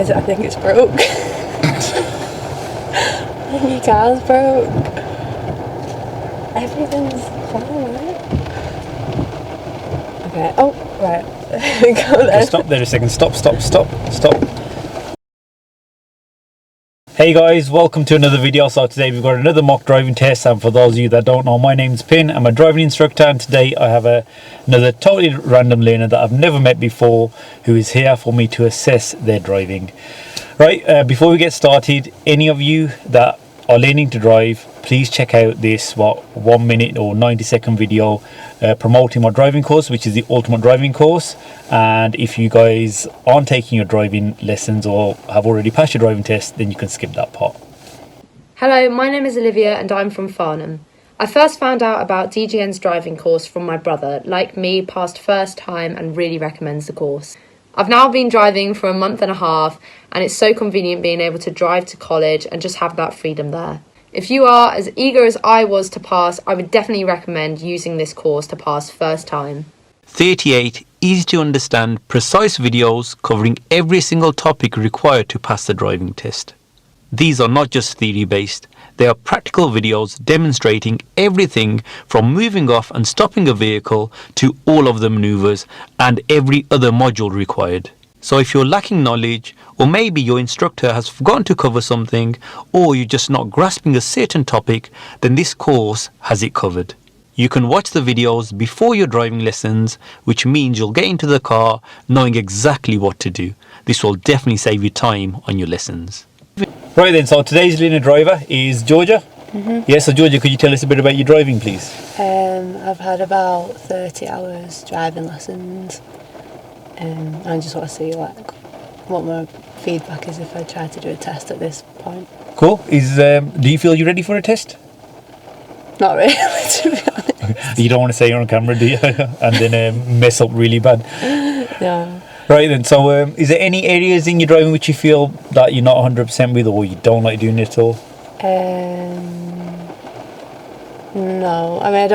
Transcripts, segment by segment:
I think it's broke. I think your car's broke. Everything's fine, right? Okay. Oh, right. Go then. Okay, stop there a second. Stop. Hey guys, welcome to another video. So today we've got another mock driving test, and for those of you that don't know, my name's Pin. I'm a driving instructor, and today I have another totally random learner that I've never met before who is here for me to assess their driving. Right, before we get started, any of you that are learning to drive, please check out this 1 minute or 90-second video promoting my driving course, which is the ultimate driving course. And if you guys aren't taking your driving lessons or have already passed your driving test, then you can skip that part. Hello, my name is Olivia and I'm from Farnham. I first found out about DGN's driving course from my brother. Like me, passed first time and really recommends the course. I've now been driving for a month and a half, and it's so convenient being able to drive to college and just have that freedom there. If you are as eager as I was to pass, I would definitely recommend using this course to pass first time. 38 easy to understand, precise videos covering every single topic required to pass the driving test. These are not just theory based, they are practical videos demonstrating everything from moving off and stopping a vehicle to all of the maneuvers and every other module required. So if you're lacking knowledge, or maybe your instructor has forgotten to cover something, or you're just not grasping a certain topic, then this course has it covered. You can watch the videos before your driving lessons, which means you'll get into the car knowing exactly what to do. This will definitely save you time on your lessons. Right then, so today's learner driver is Georgia. Yes, so Georgia, could you tell us a bit about your driving, please? I've had about 30 hours driving lessons. I just want to see what my feedback is if I try to do a test at this point. Cool. Do you feel you're ready for a test? Not really, to be honest. You don't want to say you're on camera, do you? And then mess up really bad. No. Right then, so is there any areas in your driving which you feel that you're not 100% with, or you don't like doing it at all? No. I mean, I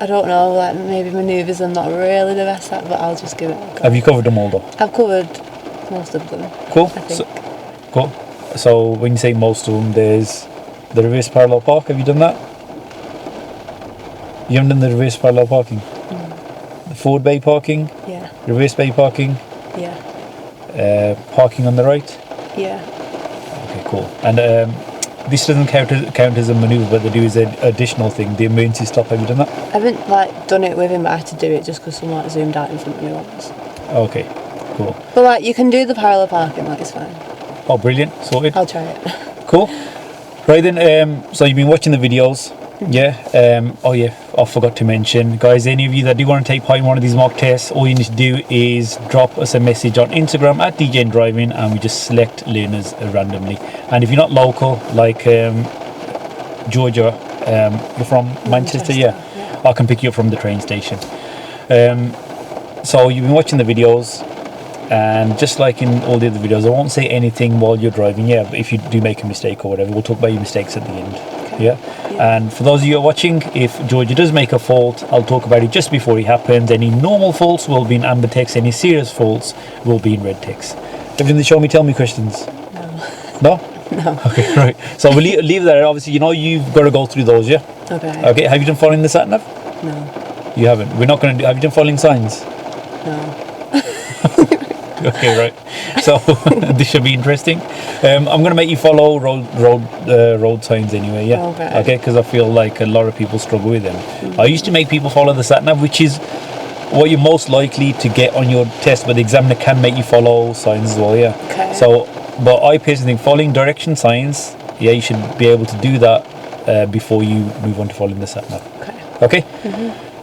don't know. Like maybe manoeuvres I'm not really the best at, but I'll just give it a go. Have you covered them all though? I've covered most of them. Cool. I think. Cool. So when you say most of them, there's the reverse parallel park. Have you done that? You haven't done the reverse parallel parking? The forward bay parking? Yeah. Reverse bay parking? Yeah. Parking on the right? Yeah. Okay, cool. And this doesn't count as a manoeuvre, but they do is an additional thing, the emergency stop. Have you done that? I haven't done it with him, but I had to do it just because someone zoomed out in front of me once. Okay, cool. But you can do the parallel parking, it's fine. Oh, brilliant. Sorted. I'll try it. Cool. Right then, so you've been watching the videos. Yeah. Oh yeah, I forgot to mention, guys, any of you that do want to take part in one of these mock tests, all you need to do is drop us a message on Instagram at DGN Driving, and we just select learners randomly. And if you're not local, like Georgia, you're from Manchester, yeah, I can pick you up from the train station. So you've been watching the videos, and just like in all the other videos, I won't say anything while you're driving. Yeah, but if you do make a mistake or whatever, we'll talk about your mistakes at the end. Okay. Yeah. And for those of you who are watching, if Georgia does make a fault, I'll talk about it just before it happens. Any normal faults will be in amber text. Any serious faults will be in red text. Everything the show me, tell me questions. No. No. Okay, right. So we'll leave that. Obviously, you've got to go through those. Yeah. Okay. Okay. Have you done following the sat nav? No. You haven't. We're not going to do. Have you done following signs? No. Okay, right. So this should be interesting. I'm going to make you follow road signs anyway. Yeah. Okay. Because I feel like a lot of people struggle with them. I used to make people follow the sat nav, which is what you're most likely to get on your test, but the examiner can make you follow signs as well. Yeah. Okay. So, but I personally think following direction signs, yeah, you should be able to do that before you move on to following the sat nav. Okay.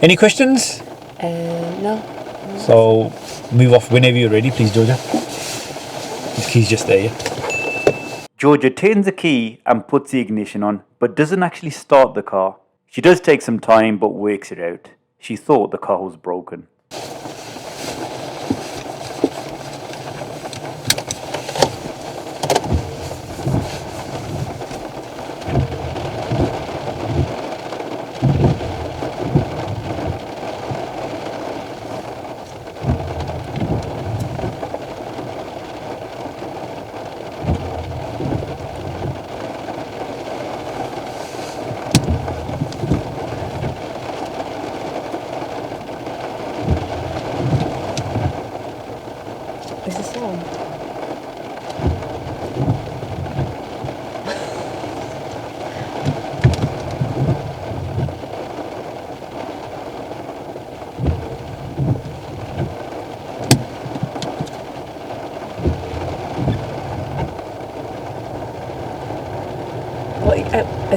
Any questions? No. So move off whenever you're ready, please, Georgia. The key's just there, yeah? Georgia turns the key and puts the ignition on, but doesn't actually start the car. She does take some time, but works it out. She thought the car was broken.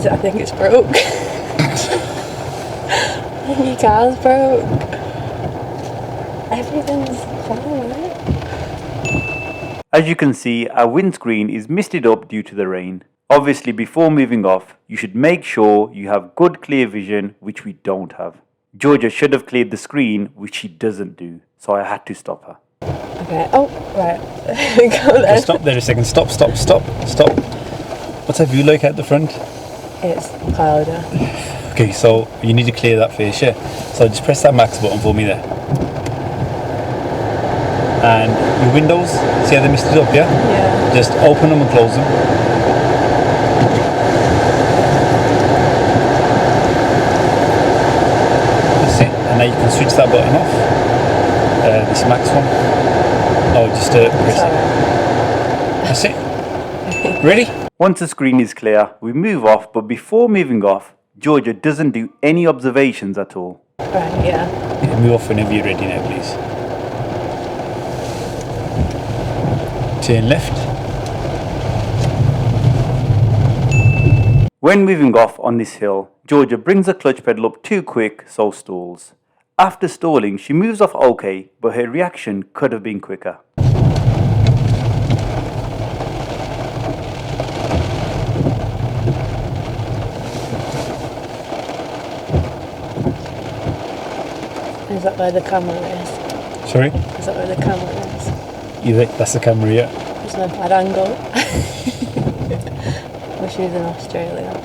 I think it's broke. I think your car's broke. Everything's fine, right? As you can see, our windscreen is misted up due to the rain. Obviously, before moving off, you should make sure you have good clear vision, which we don't have. Georgia should have cleared the screen, which she doesn't do, so I had to stop her. Okay, oh, right. Go then. Stop there a second. Stop. What's that view like at the front? It's cloudy. Okay, so you need to clear that face, yeah? So just press that max button for me there. And your windows, see how they're misted up, yeah? Yeah. Just open them and close them. That's it. And now you can switch that button off. This max one. Oh, just press it. That's it. Ready? Once the screen is clear, we move off, but before moving off, Georgia doesn't do any observations at all. Right, yeah. Move off whenever you're ready now, please. Turn left. When moving off on this hill, Georgia brings the clutch pedal up too quick, so stalls. After stalling, she moves off okay, but her reaction could have been quicker. Is that where the camera is? Sorry? Is that where the camera is? You think that's the camera, yeah? It's no bad angle. Wish he was in Australia.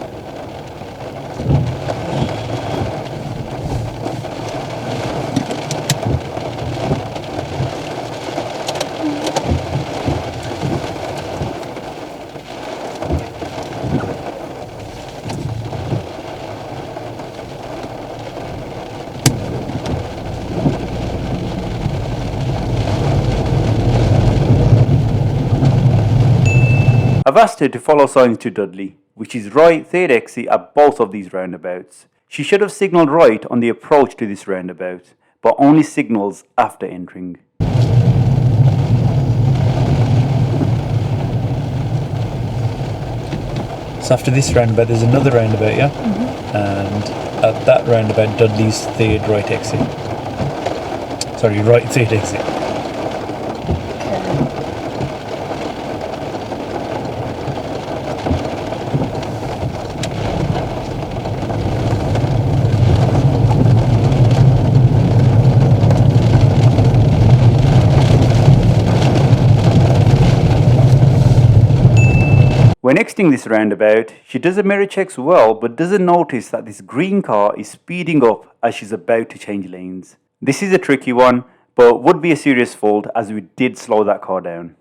I've asked her to follow signs to Dudley, which is right third exit at both of these roundabouts. She should have signalled right on the approach to this roundabout, but only signals after entering. So after this roundabout, there's another roundabout, yeah? Mm-hmm. And at that roundabout, Dudley's third right exit. Sorry, right third exit. When exiting this roundabout, she does the mirror checks well, but doesn't notice that this green car is speeding up as she's about to change lanes. This is a tricky one, but would be a serious fault as we did slow that car down.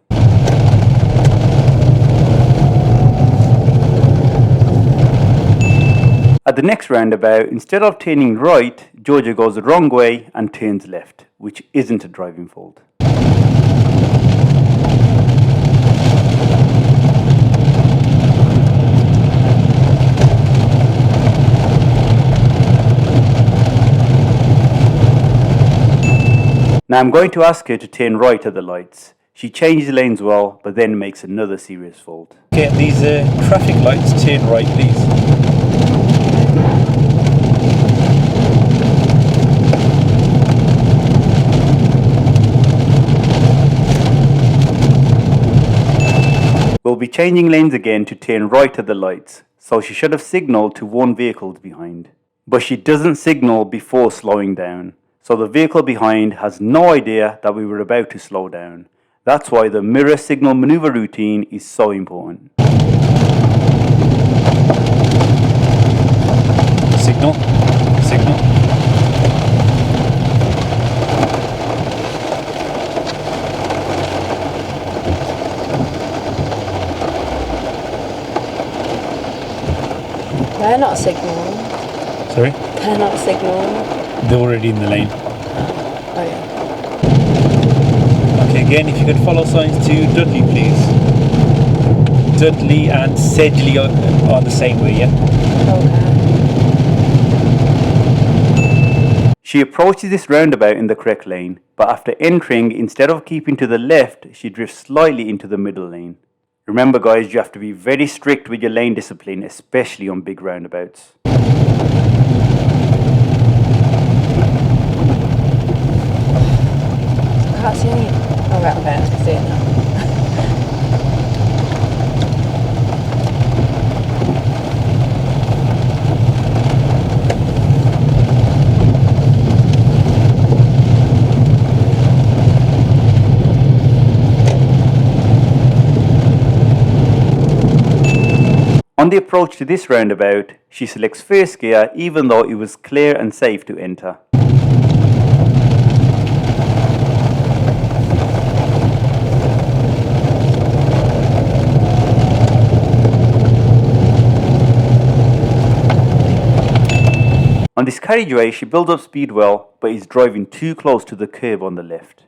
At the next roundabout, instead of turning right, Georgia goes the wrong way and turns left, which isn't a driving fault. Now I'm going to ask her to turn right at the lights. She changes lanes well, but then makes another serious fault. Okay, these traffic lights, turn right, please. We'll be changing lanes again to turn right at the lights, so she should have signalled to one vehicle behind. But she doesn't signal before slowing down. So the vehicle behind has no idea that we were about to slow down. That's why the mirror signal maneuver routine is so important. Signal. Signal. They're not signalling. Sorry? They're not signalling. They're already in the lane. Oh yeah. Okay, again, if you could follow signs to Dudley, please. Dudley and Sedgley are the same way, yeah? Okay. She approaches this roundabout in the correct lane, but after entering, instead of keeping to the left, she drifts slightly into the middle lane. Remember guys, you have to be very strict with your lane discipline, especially on big roundabouts. I can't see any. Oh, right, okay, I can see it now. On the approach to this roundabout, she selects first gear even though it was clear and safe to enter. On this carriageway, she builds up speed well, but is driving too close to the curb on the left.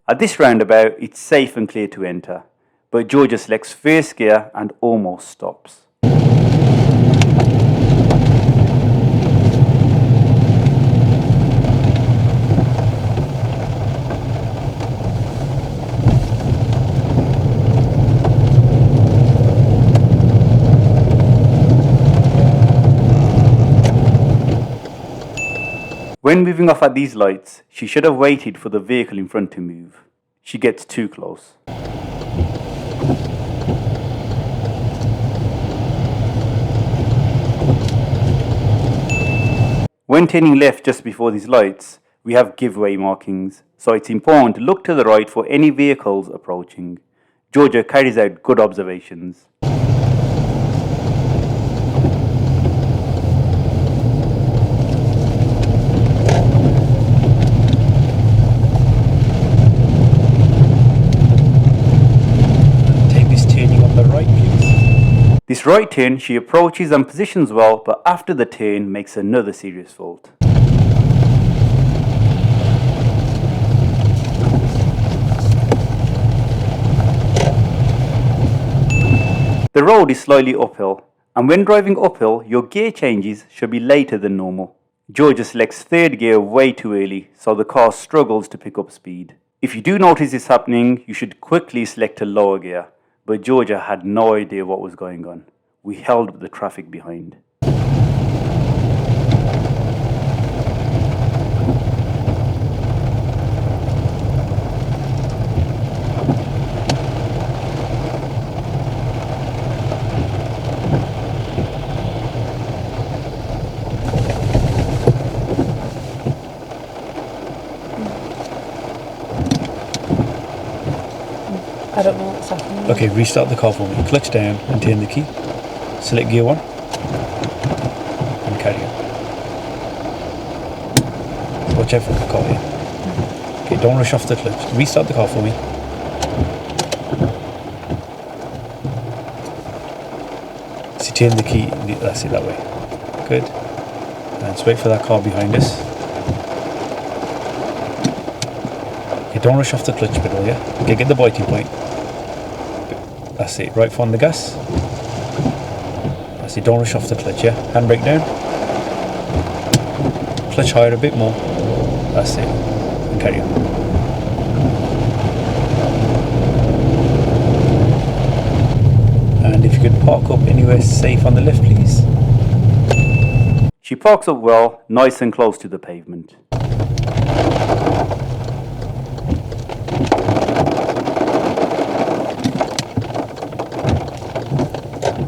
At this roundabout, it's safe and clear to enter, but Georgia selects first gear and almost stops. When moving off at these lights, she should have waited for the vehicle in front to move. She gets too close. When turning left just before these lights, we have giveaway markings, so it's important to look to the right for any vehicles approaching. Georgia carries out good observations. This right turn she approaches and positions well, but after the turn makes another serious fault. The road is slightly uphill, and when driving uphill, your gear changes should be later than normal. Georgia selects third gear way too early, so the car struggles to pick up speed. If you do notice this happening, you should quickly select a lower gear. But Georgia had no idea what was going on. We held up the traffic behind. I don't know what's happening. Okay, restart the car for me. Clutch down and turn the key. Select gear 1 and carry on. Watch out for the car here. Okay, don't rush off the clutch. Restart the car for me. So turn the key, that's it, that way. Good. And let's wait for that car behind us. Okay, don't rush off the clutch pedal, yeah? Okay, get the biting point. That's it, right foot on the gas. That's it, don't rush off the clutch, yeah? Handbrake down. Clutch higher a bit more. That's it, and carry on. And if you could park up anywhere safe on the left, please. She parks up well, nice and close to the pavement.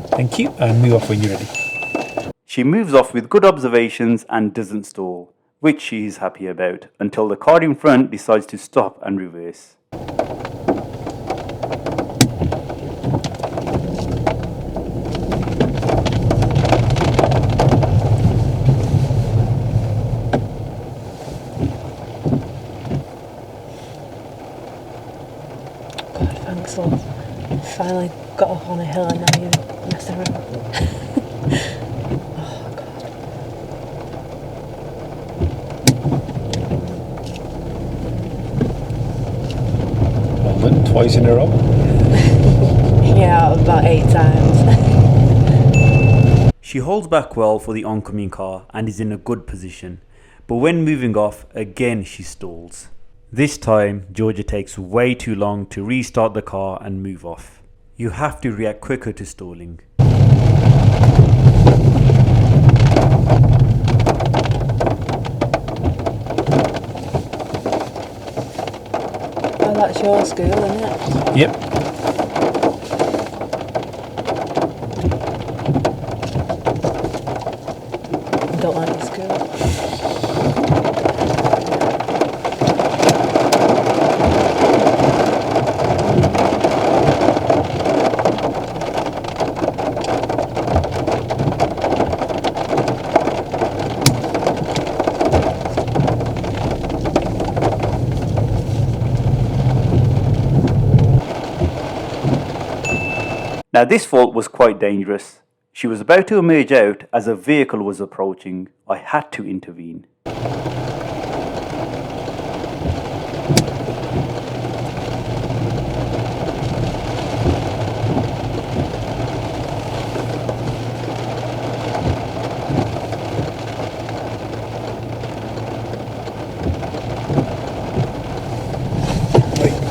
Thank you, and move off when you're ready. She moves off with good observations and doesn't stall, which she is happy about, until the car in front decides to stop and reverse. God, thanks, love. Finally got up on a hill and now you're messing around. Oh, God. Well done, twice in a row. Yeah, about 8 times. She holds back well for the oncoming car and is in a good position, but when moving off, again she stalls. This time, Georgia takes way too long to restart the car and move off. You have to react quicker to stalling. Oh, that's your school, isn't it? Yep. I don't like your school. Now this fault was quite dangerous. She was about to emerge out as a vehicle was approaching. I had to intervene.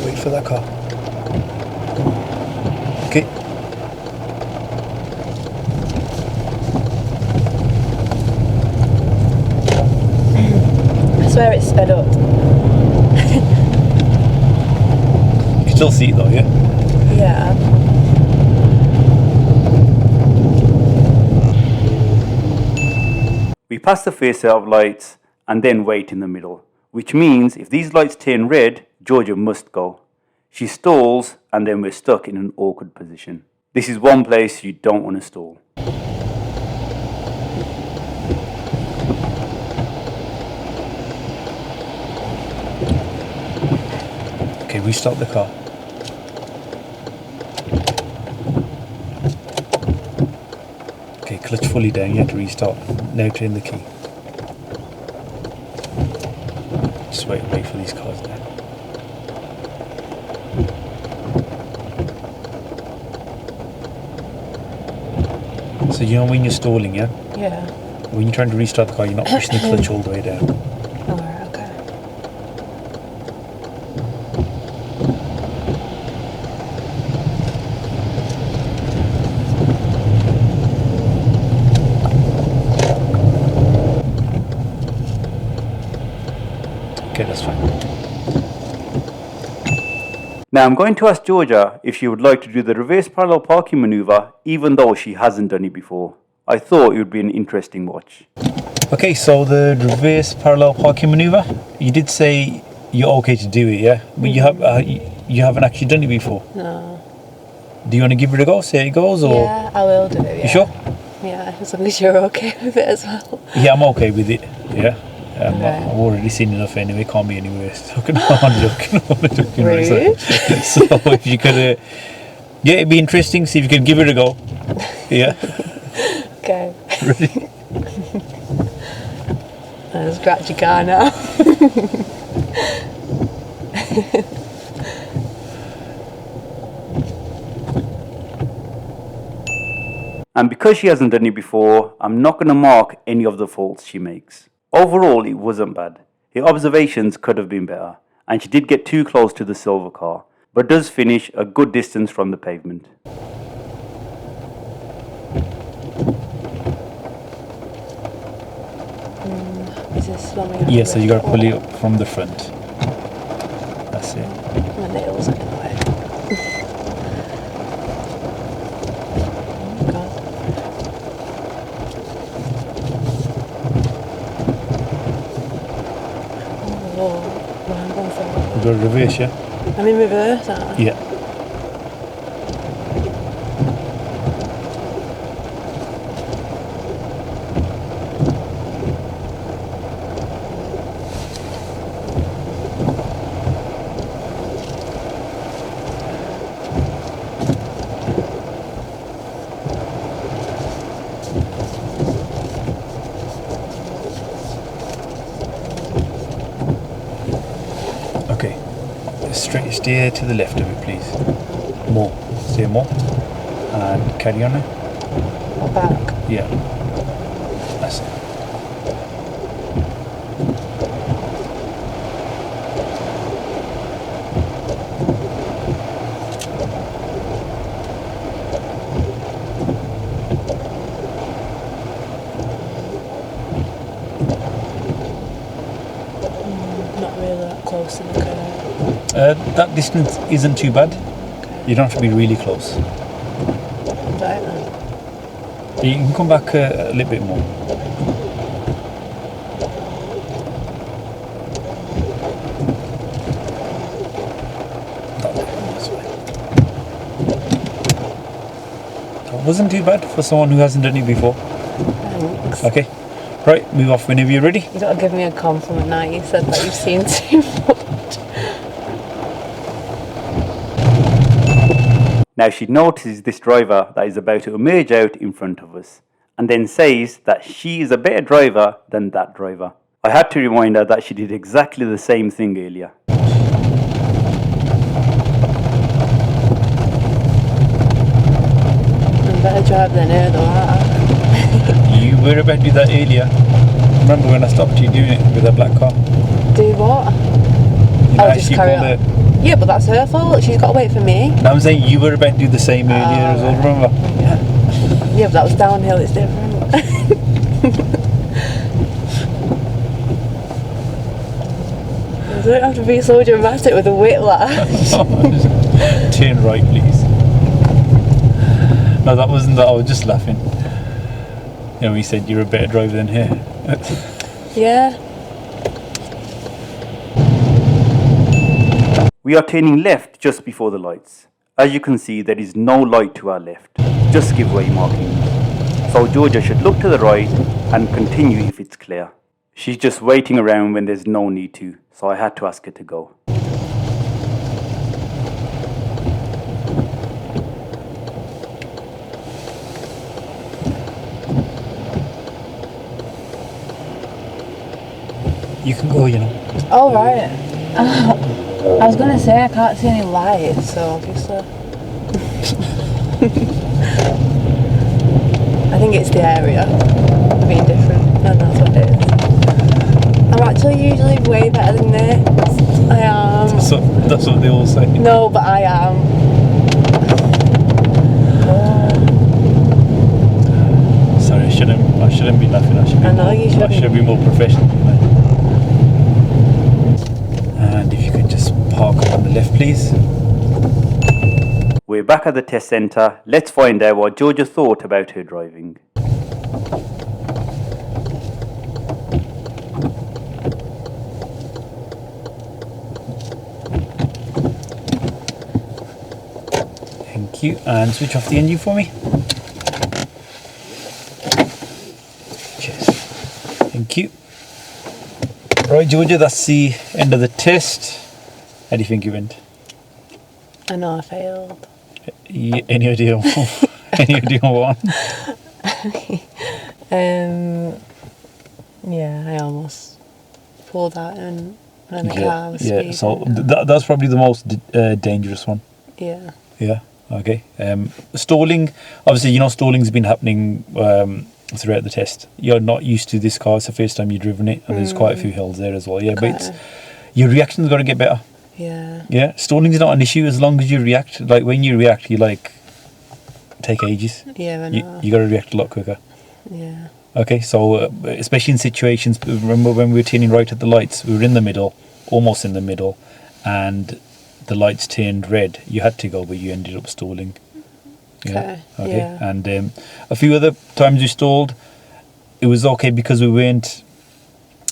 Wait for that car. Okay. I swear it's sped up. You can still see it though, yeah? Yeah. We pass the first set of lights and then wait in the middle, which means if these lights turn red, Georgia must go. She stalls and then we're stuck in an awkward position. This is one place you don't want to stall. Okay, restart the car. Okay, clutch fully down, you have to restart. Now turn the key. Just wait for these cars now. So you know when you're stalling, yeah? Yeah. When you're trying to restart the car, you're not pushing the clutch all the way down. Alright, okay. Okay, that's fine. Now I'm going to ask Georgia if she would like to do the reverse parallel parking maneuver even though she hasn't done it before. I thought it would be an interesting watch. Okay, so the reverse parallel parking maneuver, you did say you're okay to do it, yeah? But you haven't actually done it before. No. Do you want to give it a go? See how it goes, or Yeah, I will do it. Yeah. you sure? Yeah, as long as you're okay with it as well. Yeah, I'm okay with it. Yeah. Okay. I've already seen enough anyway. Can't be any worse. I'm joking. Rude. So if you could, yeah, it'd be interesting. See if you could give it a go. Yeah. Okay. Ready? I'll scratch your car now. And because she hasn't done it before, I'm not going to mark any of the faults she makes. Overall, it wasn't bad. Her observations could have been better, and she did get too close to the silver car, but does finish a good distance from the pavement. Is this one we have Yeah, to so you got to pull lift it up from the front. That's it. up? My nails are in the way. Oh, God. Oh, I'm going for You got to reverse, yeah? I'm in reverse, aren't I? Yeah. Okay. Straight steer to the left of it, please. More. Steer more. And carry on now. Or back. Yeah. Not really that close to the curve. That distance isn't too bad. Okay. You don't have to be really close. Right then. You can come back a little bit more. That wasn't too bad for someone who hasn't done it before. Thanks. Okay, right, move off whenever you're ready. You gotta give me a compliment now. You said that you've seen too much. Now she notices this driver that is about to emerge out in front of us, and then says that she is a better driver than that driver. I had to remind her that she did exactly the same thing earlier. I'm a better driver than her though, aren't I? You were about to do that earlier. Remember when I stopped you doing it with that black car? Do what? You Oh, just carry on. Yeah, but that's her fault. She's got to wait for me. No, I'm saying you were about to do the same earlier as well, remember? Yeah, but that was downhill. It's different. You don't have to be so dramatic with a whiplash. Turn right, please. No, that wasn't that. I was just laughing. You know, he said you're a better driver than her. Yeah. We are turning left just before the lights. As you can see, there is no light to our left, just giveaway markings. So Georgia should look to the right and continue if it's clear. She's just waiting around when there's no need to, so I had to ask her to go. You can go, you know. Oh, right. I was going to say I can't see any lights, so obviously. I think it's the area being different, and that's what it is. I'm actually usually way better than this. I am. So that's what they all say. No, but I am. Sorry, I shouldn't be laughing. I know you shouldn't. I should be more professional than that. And if you could just park up on the left, please. We're back at the test centre. Let's find out what Georgia thought about her driving. Thank you. And switch off the engine for me. Cheers. Thank you. Right, Georgia, that's the end of the test. How do you think you went? I know I failed. Any idea? Any idea what? Yeah, I almost pulled out and ran the car was Yeah. speeding. So that's probably the most dangerous one. Yeah. Yeah. Okay. Stalling. Obviously, you know stalling's been happening throughout the test. You're not used to this car. It's the first time you've driven it, and there's quite a few hills there as well. Yeah, but it's, your reaction's got to get better. Yeah. Yeah. Stalling's not an issue as long as you react. Like when you react, you like take ages. Yeah, I know. You got to react a lot quicker. Yeah. Okay, so especially in situations, remember when we were turning right at the lights, we were in the middle, almost in the middle, and the lights turned red. You had to go, but you ended up stalling. Okay. Okay. Yeah. And a few other times we stalled, it was okay because we weren't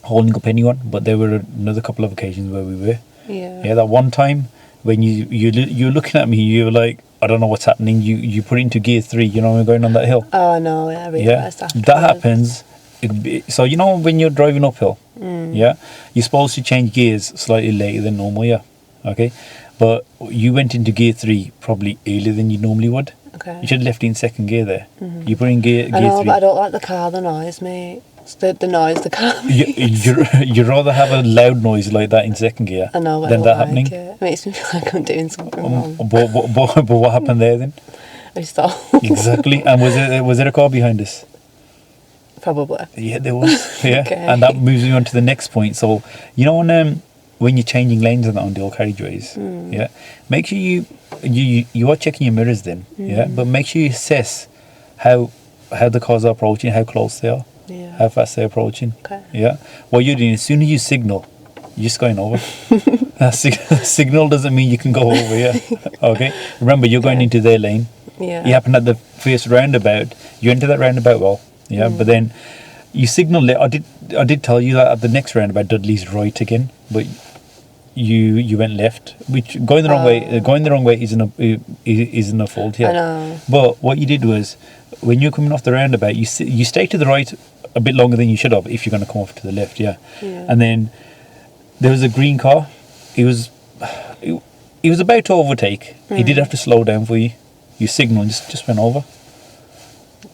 holding up anyone, but there were another couple of occasions where we were. Yeah. Yeah, that one time when you're looking at me, you were like, I don't know what's happening. You put it into gear 3, you know, when we're going on that hill. Oh no, I realised afterwards. That happens. So you know when you're driving uphill, yeah, you're supposed to change gears slightly later than normal, yeah, okay. But you went into gear 3 probably earlier than you normally would. Okay. You should have left it in second gear there. You put in gear I know, 3. but I don't like the car, the noise, mate. It's the noise the car makes. You'd rather have a loud noise like that in second gear I know, but than I that don't happening. like it. It makes me feel like I'm doing something wrong. But what happened there then? I stopped. Exactly. And was there a car behind us? Probably. Yeah, there was. Yeah, Okay. and that moves me on to the next point. So you know when when you're changing lanes on dual carriageways, yeah, make sure you are checking your mirrors then, yeah, but make sure you assess how the cars are approaching, how close they are, how fast they're approaching. Okay. Yeah, what you're doing, as soon as you signal, you're just going over. Signal doesn't mean you can go over. Yeah. Okay. Remember, you're going into their lane. Yeah. You happen at the first roundabout. You enter that roundabout well. Yeah. But then you signal it. I did tell you that at the next roundabout, Dudley's right again, but you went left, which going the wrong way. Going the wrong way isn't a fault. Yeah. I know. But what you did was, when you're coming off the roundabout, you stay to the right a bit longer than you should have if you're going to come off to the left. Yeah. And then there was a green car. He was about to overtake. He did have to slow down for you. You signal and just went over.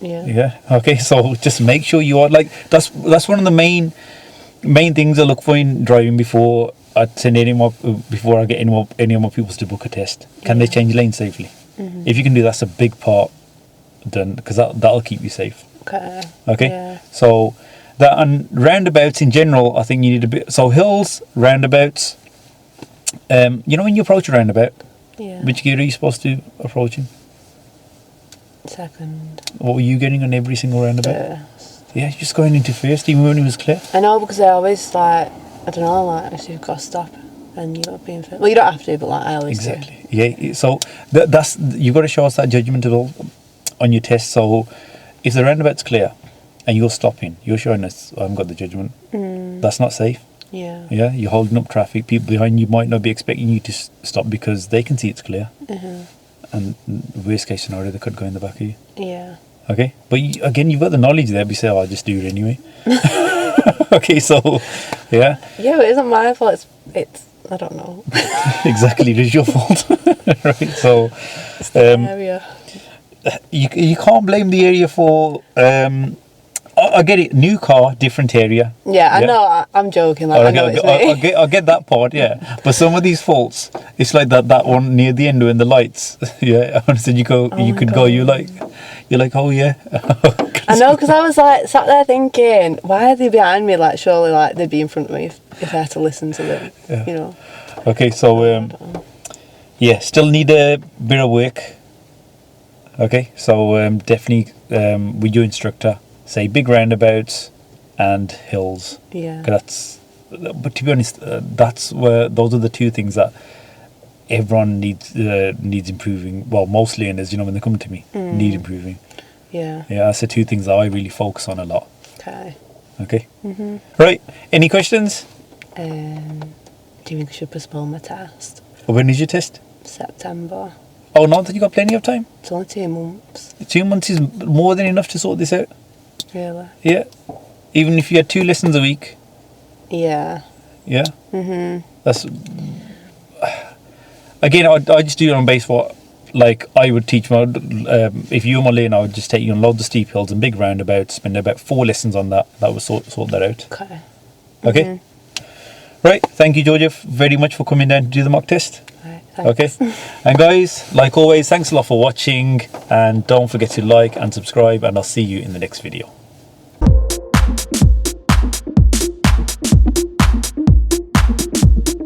Yeah. Yeah. Okay. So just make sure you are that's one of the main things I look for in driving before I send before I get any more people to book a test. Can they change lanes safely? If you can do that's a big part done, because that'll keep you safe. Okay. Okay. Yeah. So that, and roundabouts in general, I think you need a bit. So hills, roundabouts. You know when you approach a roundabout, Yeah. which gear are you supposed to approach in? Second. What were you getting on every single roundabout? First. Yeah, you're just going into first, even when it was clear. I know, because I always I don't know, if you've got to stop and you're not being first. Well, you don't have to, but I always Exactly. Yeah. So that's you've got to show us that judgment at all on your test. So if the roundabout's clear and you're stopping, you're showing us I haven't got the judgment. That's not safe. do. Yeah. Yeah, you're holding up traffic. People behind you might not be expecting you to stop because they can see it's clear. And worst case scenario, they could go in the back of you. Yeah. Okay, but again, you've got the knowledge there. But you say, "Oh, I'll just do it anyway." Okay, so yeah, Yeah, but it isn't my fault. It's I don't know. exactly, it is your fault, right? So It's the area. you can't blame the area for. I get it. New car, different area. Yeah, I know. I'm joking. I know it's me. I get that part, yeah. But some of these faults, it's like that one near the end when the lights. Yeah, I said you could go. You're like, oh yeah. I know, because I was sat there thinking, why are they behind me? Surely they'd be in front of me if I had to listen to them. Yeah. You know. Okay, so yeah, still need a bit of work. Okay, so definitely with your instructor, say big roundabouts and hills. Yeah. But to be honest, those are the two things that everyone needs improving. Well, most learners, when they come to me, need improving. Yeah. Yeah, that's the two things that I really focus on a lot. Okay. Okay. Right. Any questions? Do you think I should postpone my test? When is your test? September. Oh, not that you got plenty of time. It's only 2 months. 2 months is more than enough to sort this out. Really? Yeah. Even if you had 2 lessons a week. Yeah. Yeah. That's again. I just do it on base what I would teach my. If you were my learner, I would just take you on loads of steep hills and big roundabouts. Spend about 4 lessons on that. That would sort that out. Okay. Okay. Right. Thank you, Georgia, very much for coming down to do the mock test. Right, thanks. Okay. And guys, like always, thanks a lot for watching, and don't forget to like and subscribe, and I'll see you in the next video.